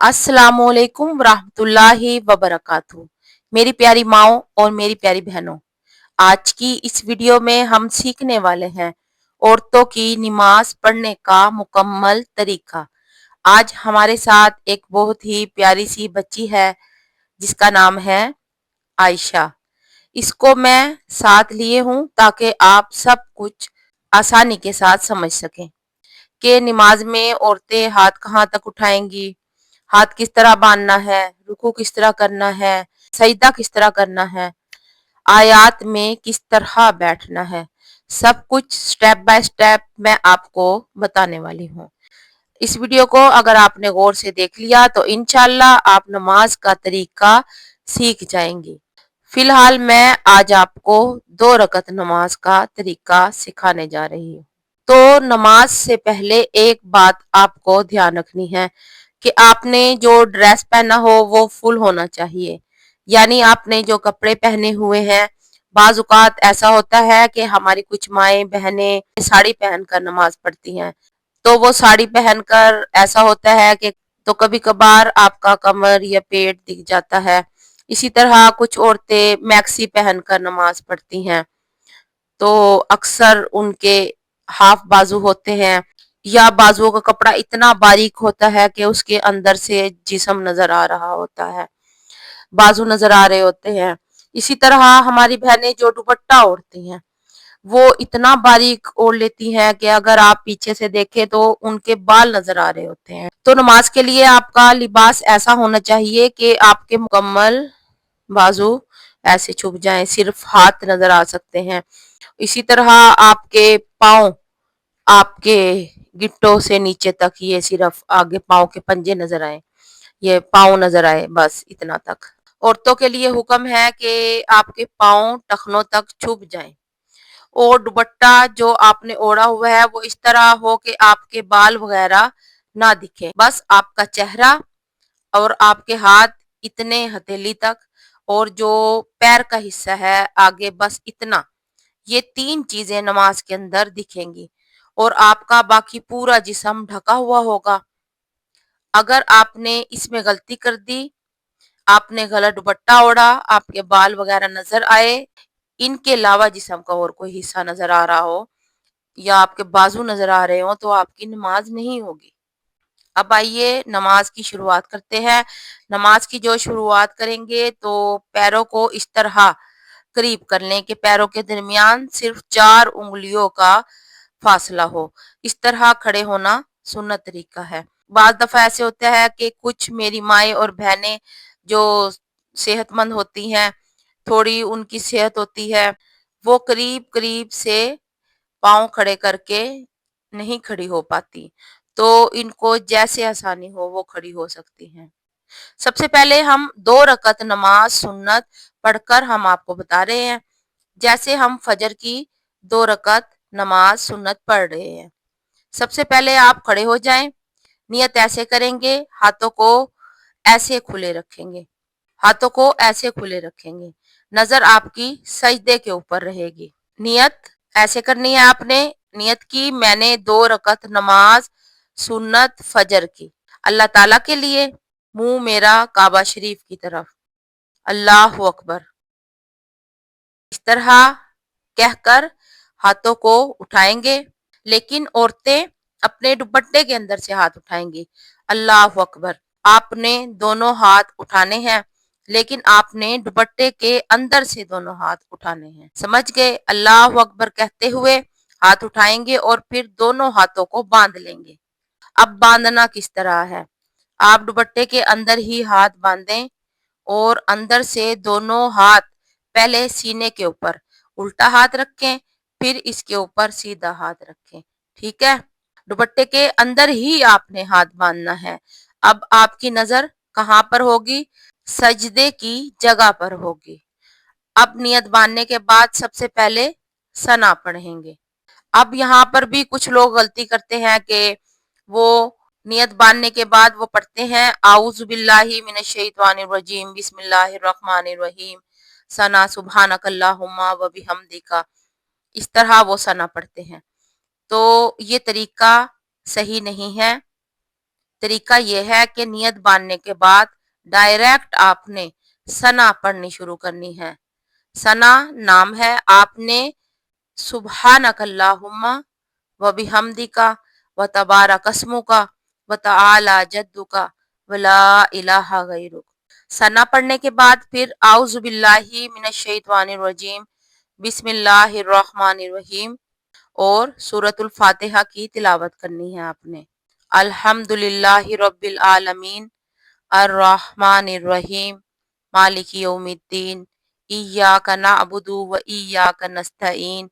अस्सलाम वालेकुम रहमतुल्लाहि वबरकातुहू। मेरी प्यारी माओ और मेरी प्यारी बहनों, आज की इस वीडियो में हम सीखने वाले हैं औरतों की नमाज पढ़ने का मुकम्मल तरीका। आज हमारे साथ एक बहुत ही प्यारी सी बच्ची है जिसका नाम है आयशा। इसको मैं साथ लिए हूँ ताकि आप सब कुछ आसानी के साथ समझ सकें कि नमाज में औरतें हाथ कहाँ तक उठाएंगी, हाथ किस तरह बांधना है, रुकू किस तरह करना है, सजदा किस तरह करना है, आयात में किस तरह बैठना है। सब कुछ स्टेप बाय स्टेप मैं आपको बताने वाली हूँ। इस वीडियो को अगर आपने गौर से देख लिया तो इंशाल्लाह आप नमाज का तरीका सीख जाएंगी। फिलहाल मैं आज आपको 2 रकत नमाज का तरीका सिखाने जा रही हूँ। तो नमाज से पहले एक बात आपको ध्यान रखनी है कि आपने जो ड्रेस पहना हो वो फुल होना चाहिए, यानी आपने जो कपड़े पहने हुए हैं। बाज औकात ऐसा होता है कि हमारी कुछ माएं बहनें साड़ी पहनकर नमाज पढ़ती हैं, तो वो साड़ी पहनकर ऐसा होता है कि तो कभी कभार आपका कमर या पेट दिख जाता है। इसी तरह कुछ औरतें मैक्सी पहनकर नमाज पढ़ती हैं, तो अक्सर उनके हाफ बाजू होते हैं या बाजुओं का कपड़ा इतना बारीक होता है कि उसके अंदर से जिस्म नजर आ रहा होता है, बाजू नजर आ रहे होते हैं। इसी तरह हमारी बहनें जो दुपट्टा ओढ़ती हैं वो इतना बारीक ओढ़ लेती हैं कि अगर आप पीछे से देखें तो उनके बाल नजर आ रहे होते हैं। तो नमाज के लिए आपका लिबास ऐसा होना चाहिए कि आपके मुकम्मल बाजू ऐसे छुप जाएं, सिर्फ हाथ नजर आ सकते हैं। इसी तरह आपके पाँव, आपके गिट्टों से नीचे तक ये सिर्फ आगे पाँव के पंजे नजर आए, ये पाँव नजर आए, बस इतना तक। औरतों के लिए हुक्म है कि आपके पाँव टखनों तक छुप जाएं और दुपट्टा जो आपने ओढ़ा हुआ है वो इस तरह हो कि आपके बाल वगैरह ना दिखे, बस आपका चेहरा और आपके हाथ इतने हथेली तक, और जो पैर का हिस्सा है आगे, बस इतना। ये 3 चीजें नमाज के अंदर दिखेंगी और आपका बाकी पूरा जिस्म ढका हुआ होगा। अगर आपने इसमें गलती कर दी, आपने गलत दुपट्टा ओढ़ा, आपके बाल वगैरह नजर आए, इनके अलावा जिस्म का और कोई हिस्सा नजर आ रहा हो या आपके बाजू नजर आ रहे हो, तो आपकी नमाज नहीं होगी। अब आइए नमाज की शुरुआत करते हैं। नमाज की जो शुरुआत करेंगे तो पैरों को इस तरह करीब कर लें कि पैरों के दरमियान सिर्फ 4 उंगलियों का फासला हो। इस तरह खड़े होना सुन्नत तरीका है। बाज दफा ऐसे होता है कि कुछ मेरी माएँ और बहनें जो सेहतमंद होती हैं, थोड़ी उनकी सेहत होती है, वो करीब करीब से पाँव खड़े करके नहीं खड़ी हो पाती, तो इनको जैसे आसानी हो वो खड़ी हो सकती हैं। सबसे पहले हम 2 रकत नमाज सुन्नत पढ़कर हम आपको बता रहे हैं। जैसे हम फजर की 2 रकत नमाज सुन्नत पढ़ रहे हैं। सबसे पहले आप खड़े हो जाएं, नियत ऐसे करेंगे, हाथों को ऐसे खुले रखेंगे, हाथों को ऐसे खुले रखेंगे, नजर आपकी सजदे के ऊपर रहेगी। नियत ऐसे करनी है आपने, नियत की मैंने 2 रकत नमाज सुन्नत फजर की अल्लाह ताला के लिए, मुंह मेरा काबा शरीफ की तरफ, अल्लाह अकबर, इस तरह कहकर हाथों को उठाएंगे। लेकिन औरतें अपने दुपट्टे के अंदर से हाथ उठाएंगी। अल्लाह अकबर, आपने दोनों हाथ उठाने हैं, लेकिन आपने दुपट्टे के अंदर से दोनों हाथ उठाने हैं। समझ गए? अल्लाह अकबर कहते हुए हाथ उठाएंगे और फिर दोनों हाथों को बांध लेंगे। अब बांधना किस तरह है, आप दुपट्टे के अंदर ही हाथ बांधें और अंदर से दोनों हाथ पहले सीने के ऊपर उल्टा हाथ रखें, फिर इसके ऊपर सीधा हाथ रखें। ठीक है? दुपट्टे के अंदर ही आपने हाथ बांधना है। अब आपकी नजर कहाँ पर होगी? सजदे की जगह पर होगी। अब नियत बांधने के बाद सबसे पहले सना पढ़ेंगे। अब यहाँ पर भी कुछ लोग गलती करते हैं कि वो नियत बांधने के बाद वो पढ़ते हैं आऊज़ु बिल्लाहि मिनश शैतानिर रजीम बिस्मिल्लाहिर रहमानिर रहीम सना सुब्हानकल्लाहुम्मा व बिहम्दिका, इस तरह वो सना पढ़ते हैं। तो ये तरीका सही नहीं है। طریقہ یہ ہے کہ نیت باندھنے کے بعد ڈائریکٹ آپ نے ثنا پڑھنی شروع کرنی ہے۔ ثنا نام ہے، آپ نے سبحانک اللہم و بحمدک و تبارک اسمک و تعالی جدک و لا الہ غیرک۔ ثنا پڑھنے کے بعد پھر اعوذ باللہ من الشیطان الرجیم بسم اللہ الرحمن الرحیم اور سورۃ الفاتحہ کی تلاوت کرنی ہے آپ نے۔ الحمد للہ رب العالمین الرحمن الرحیم مالک یوم الدین ایاک نعبد و ایاک نستعین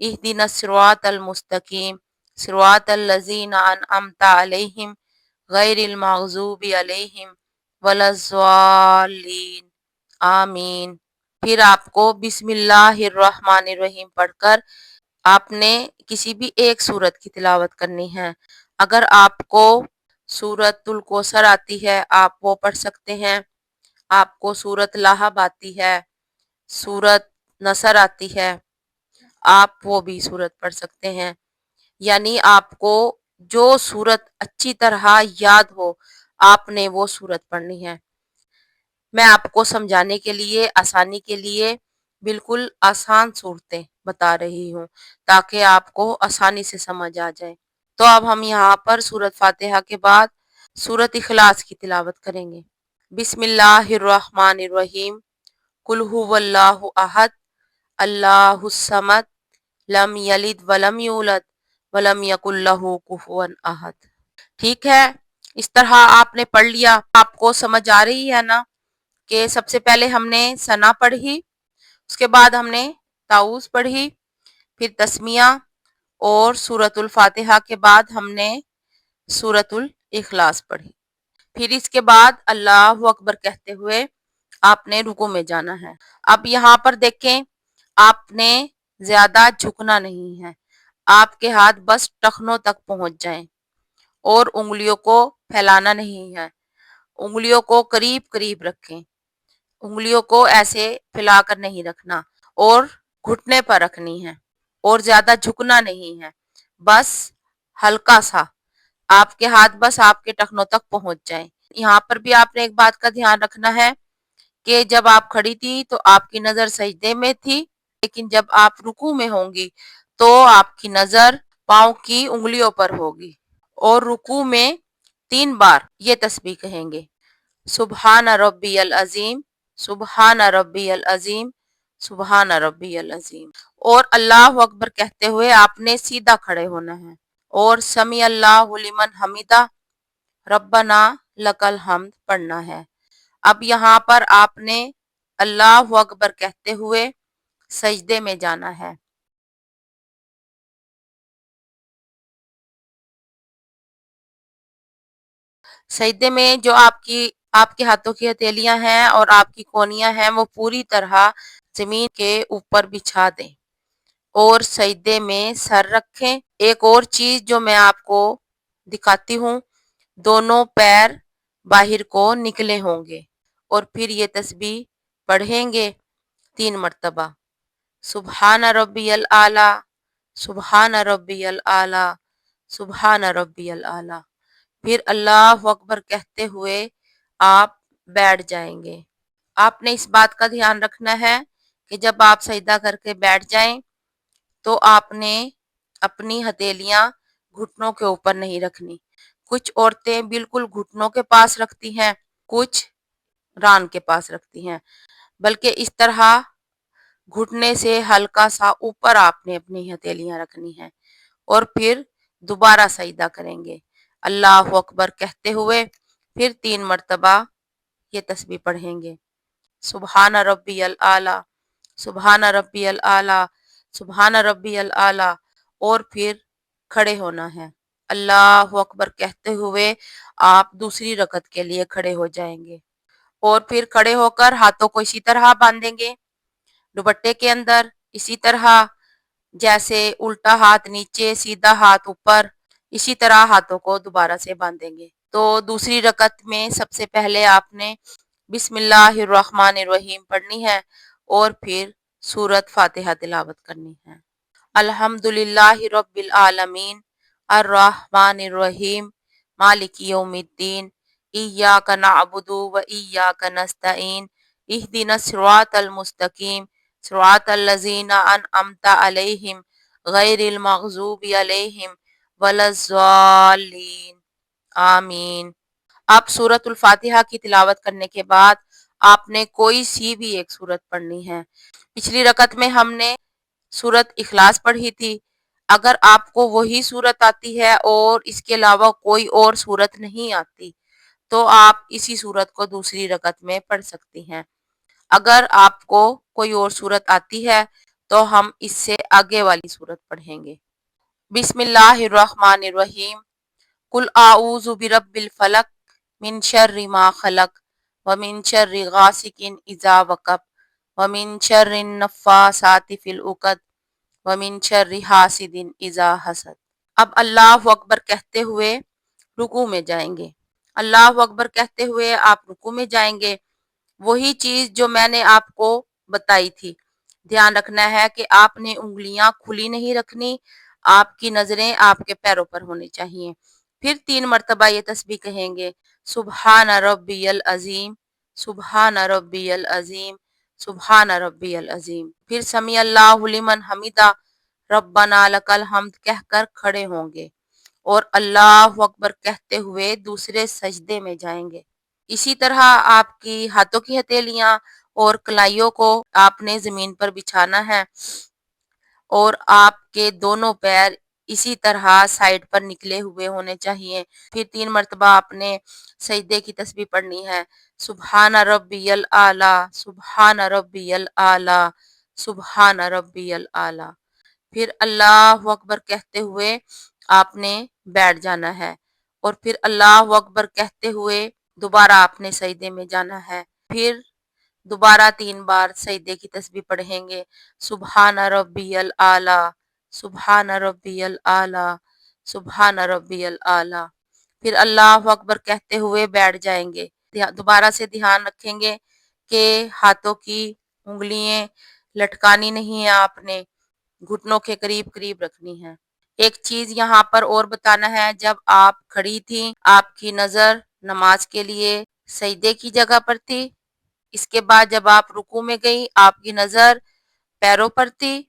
اہدنا الصراط المستقیم صراط الذین انعمت علیہم غیر المغضوب علیہم ولا الضالین آمین۔ پھر آپ کو بسم اللہ الرحمن الرحیم پڑھ کر آپ نے کسی بھی ایک سورت کی تلاوت کرنی ہے۔ اگر آپ کو سورۃ الکوثر آتی ہے آپ وہ پڑھ سکتے ہیں، آپ کو سورۃ لہب آتی ہے، سورۃ نصر آتی ہے، آپ وہ بھی سورت پڑھ سکتے ہیں۔ یعنی آپ کو جو سورت اچھی طرح یاد ہو آپ نے وہ سورت پڑھنی ہے۔ میں آپ کو سمجھانے کے لیے، آسانی کے لیے بالکل آسان صورتیں بتا رہی ہوں تاکہ آپ کو آسانی سے سمجھ آ جائے۔ تو اب ہم یہاں پر سورۃ فاتحہ کے بعد سورۃ اخلاص کی تلاوت کریں گے۔ بسم اللہ الرحمن الرحیم قل ھو اللہ احد اللہ الصمد لم یلد ولم یولد ولم یکن لہ کفوا احد۔ ٹھیک ہے، اس طرح آپ نے پڑھ لیا۔ آپ کو سمجھ آ رہی ہے نا کہ سب سے پہلے ہم نے ثنا پڑھی، اس کے بعد ہم نے تعوذ پڑھی، پھر تسمیہ اور سورۃ الفاتحہ کے بعد ہم نے سورۃ الاخلاص پڑھی۔ پھر اس کے بعد اللہ اکبر کہتے ہوئے آپ نے رکوع میں جانا ہے۔ اب یہاں پر دیکھیں، آپ نے زیادہ جھکنا نہیں ہے، آپ کے ہاتھ بس ٹخنوں تک پہنچ جائیں اور انگلیوں کو پھیلانا نہیں ہے، انگلیوں کو قریب قریب رکھیں، انگلیوں کو ایسے پھیلا کر نہیں رکھنا اور گھٹنے پر رکھنی ہے اور زیادہ جھکنا نہیں ہے، بس ہلکا سا آپ کے ہاتھ بس آپ کے ٹخنوں تک پہنچ جائیں۔ یہاں پر بھی آپ نے ایک بات کا دھیان رکھنا ہے کہ جب آپ کھڑی تھی تو آپ کی نظر سجدے میں تھی، لیکن جب آپ رکوع میں ہوں گی تو آپ کی نظر پاؤں کی انگلیوں پر ہوگی اور رکوع میں 3 بار یہ تسبیح کہیں گے، سبحان ربی العظیم سبحان ربی العظیم سبحان ربی العظیم، اور اللہ اکبر کہتے ہوئے آپ نے سیدھا کھڑے ہونا ہے اور سمیع اللہ لمن حمیدہ ربنا لک الحمد پڑھنا ہے۔ اب یہاں پر آپ نے اللہ اکبر کہتے ہوئے سجدے میں جانا ہے۔ سجدے میں جو آپ کے ہاتھوں کی ہتھیلیاں ہیں اور آپ کی کونیاں ہیں وہ پوری طرح زمین کے اوپر بچھا دیں اور سجدے میں سر رکھیں۔ ایک اور چیز جو میں آپ کو دکھاتی ہوں، دونوں پیر باہر کو نکلے ہوں گے اور پھر یہ تسبیح پڑھیں گے 3 مرتبہ، سبحان ربی العلی سبحان ربی العلی سبحان ربی العلی، پھر اللہ اکبر کہتے ہوئے آپ بیٹھ جائیں گے۔ آپ نے اس بات کا دھیان رکھنا ہے کہ جب آپ سجدہ کر کے بیٹھ جائیں تو آپ نے اپنی ہتھیلیاں گھٹنوں کے اوپر نہیں رکھنی۔ کچھ عورتیں بالکل گھٹنوں کے پاس رکھتی ہیں، کچھ ران کے پاس رکھتی ہیں، بلکہ اس طرح گھٹنے سے ہلکا سا اوپر آپ نے اپنی ہتھیلیاں رکھنی ہیں اور پھر دوبارہ سجدہ کریں گے اللہ اکبر کہتے ہوئے، پھر 3 مرتبہ یہ تسبیح پڑھیں گے، سبحان ربی العلی سبحان ربی العلی سبحان ربی العلی، اور پھر کھڑے ہونا ہے۔ اللہ اکبر کہتے ہوئے آپ دوسری رکعت کے لیے کھڑے ہو جائیں گے اور پھر کھڑے ہو کر ہاتھوں کو اسی طرح باندھیں گے دوپٹے کے اندر، اسی طرح جیسے الٹا ہاتھ نیچے سیدھا ہاتھ اوپر، اسی طرح ہاتھوں کو دوبارہ سے باندھیں گے۔ تو دوسری رکعت میں سب سے پہلے آپ نے بسم اللہ الرحمن الرحیم پڑھنی ہے اور پھر سورۃ فاتحہ تلاوت کرنی ہے۔ الحمد للہ رب العالمین الرحمن الرحیم मालिकी यौमिद्दीन इय्याका नअबुदु व इय्याका नस्तईन इहदिनस सिरातल मुस्तकीम सिरातल लज़ीना अनअमता अलैहिम गैरिल मग़ज़ूबि अलैहिम वलज़्ज़ालीन आमीन। आप सूरतुल फातिहा की तिलावत करने के बाद आपने कोई सी भी एक सूरत पढ़नी है। पिछली रकत में हमने सूरत इखलास पढ़ी थी। अगर आपको वही सूरत आती है और इसके अलावा कोई और सूरत नहीं आती तो आप इसी सूरत को दूसरी रकत में पढ़ सकती हैं। अगर आपको कोई और सूरत आती है तो हम इससे आगे वाली सूरत पढ़ेंगे। बिस्मिल्लाहिर्रहमानिर्रहीम। कुल आऊज़ु बिरब्बिल फलक मिन शर्रि मा खलक व मिन शर्रि गासिकिन इज़ा वक़ब व मिन शर्रि नफ़्फ़ासाति फ़िल उक़द व मिन शर्रि हासिदिन इज़ा हसद। अब अल्लाहु अकबर कहते हुए रुकू में जाएंगे। अल्लाहु अकबर कहते हुए आप रुकू में जाएंगे। वही चीज जो मैंने आपको बताई थी। ध्यान रखना है कि आपने उंगलियां खुली नहीं रखनी, आपकी नजरें आपके पैरों पर होनी चाहिए। फिर 3 मरतबा ये तस्बीह कहेंगे, सुबहान रब्बियल अजीम, सुबहान रब्बियल अजीम, सुबहान रब्बियल अजीम। फिर समी अल्लाहु लिमन हमिदा रब्बना लकल हम्द कहकर खड़े होंगे और अल्लाहु अकबर कहते हुए दूसरे सजदे में जाएंगे। इसी तरह आपकी हाथों की हथेलियां और कलाइयों को आपने जमीन पर बिछाना है और आपके दोनों पैर इसी तरह साइड पर निकले हुए होने चाहिए। फिर 3 मरतबा आपने सजदे की तस्बीह पढ़नी है, सुबहान रब्बियल आला, सुबहान रब्बियल आला, सुबहान रब्बियल आला। फिर अल्लाहु अकबर कहते हुए आपने बैठ जाना है और फिर अल्लाहु अकबर कहते हुए दोबारा आपने सजदे में जाना है। फिर दोबारा 3 बार सजदे की तस्बीह पढ़ेंगे, सुबहान रब्बियल आला, सुबहान रब्बियल आला, सुबहान रब्बियल आला। फिर अल्लाहु अकबर कहते हुए बैठ जाएंगे। दोबारा से ध्यान रखेंगे कि हाथों की उंगलियां लटकानी नहीं है, आपने घुटनों के करीब करीब रखनी है। एक चीज यहाँ पर और बताना है, जब आप खड़ी थी आपकी नजर नमाज के लिए सजदे की जगह पर थी। इसके बाद जब आप रुकू में गई आपकी नजर पैरों पर थी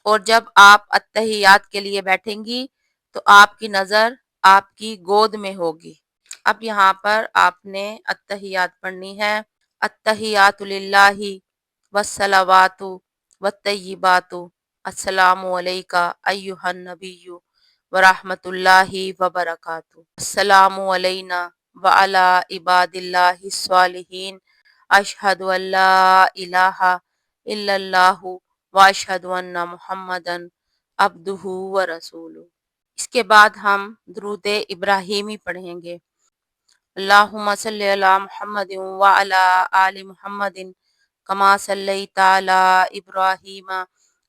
और जब आप अत्तहियात के लिए बैठेंगी तो आपकी नजर आपकी गोद में होगी। अब यहाँ पर आपने अत्तहियात पढ़नी है। अत्तहियातु लिल्लाहि वस्सलावातु वत्तय्यिबातु अस्सलामु अलैका अय्युहन नबिय्यु व रहमतुल्लाहि व बरकातुहू। अस्सलामु अलैना व अला इबादिल्लाहिस सालिहीन। अशहदु अल्ला इलाहा इल्लल्लाहु व अशहदु अन्ना मुहम्मदन अब्दुहु व रसूलुहू। इसके बाद हम दुरूद इब्राहिमी पढ़ेंगे। अल्लाहुम्मा सल्लि अला मुहम्मदिन व अला आलि मुहम्मदिन कमा सल्लैता अला इब्राहीम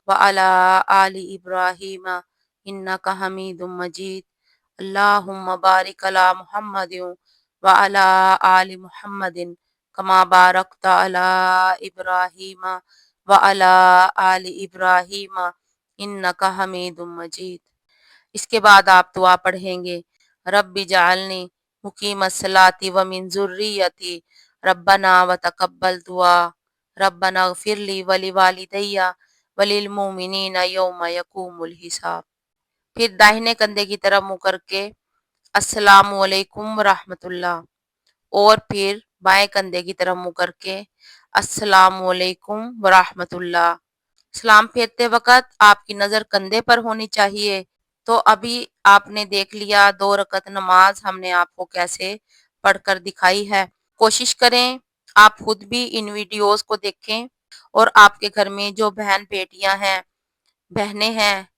व अला आलि इब्राहीम इन्नका हमीदुम मजीद। अल्लाहुम्मा बारिक अला मुहम्मदिन व अला आलि मुहम्मदिन कमा बारकता अला इब्राहीम व अला आलि इब्राहीम इन्नका हमीदुम मजीद। इसके बाद आप दुआ पढ़ेंगे, रब्बी जअलनी मुकीमस्सलाति व मिन ज़ुर्रियती रब्बना व तक़ब्बल दुआ रब्बना ग़फ़िरली व लिवालिदैया व लिलमुमिनीना यौम यक़ूमुल हिसाब। फिर दाहिने कंधे की तरफ मुँह करके अस्सलामु अलैकुम रहमतुल्लाह और फिर बाएं कंधे की तरफ मुँह करके अस्सलामु अलैकुम व रहमतुल्लाह। सलाम फेरते वक्त आपकी नजर कंधे पर होनी चाहिए। तो अभी आपने देख लिया 2 रकत नमाज हमने आपको कैसे पढ़कर दिखाई है। कोशिश करें आप खुद भी इन वीडियोस को देखें और आपके घर में जो बहन बेटियां हैं, बहनें हैं,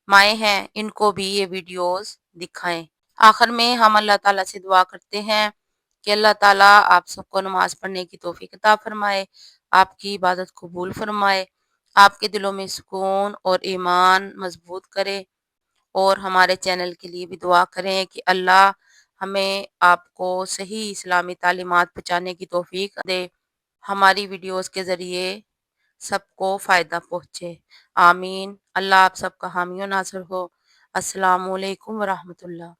माएँ हैं, इनको भी ये वीडियोस दिखाएं। आखिर में हम अल्लाह ताला से दुआ करते हैं कि अल्लाह ताला आप सबको नमाज पढ़ने की तौफीक अता फरमाए, आपकी इबादत कबूल फरमाए, आपके दिलों में सुकून और ईमान मजबूत करे और हमारे चैनल के लिए भी दुआ करें कि अल्लाह हमें आपको सही इस्लामी तालीमात पहुँचाने की तौफीक दे, हमारी वीडियोस के ज़रिए सबको फ़ायदा पहुँचे। आमीन। अल्लाह आप सबका हामी व नासिर हो। अस्सलामु अलैकुम व रहमतुल्लाह।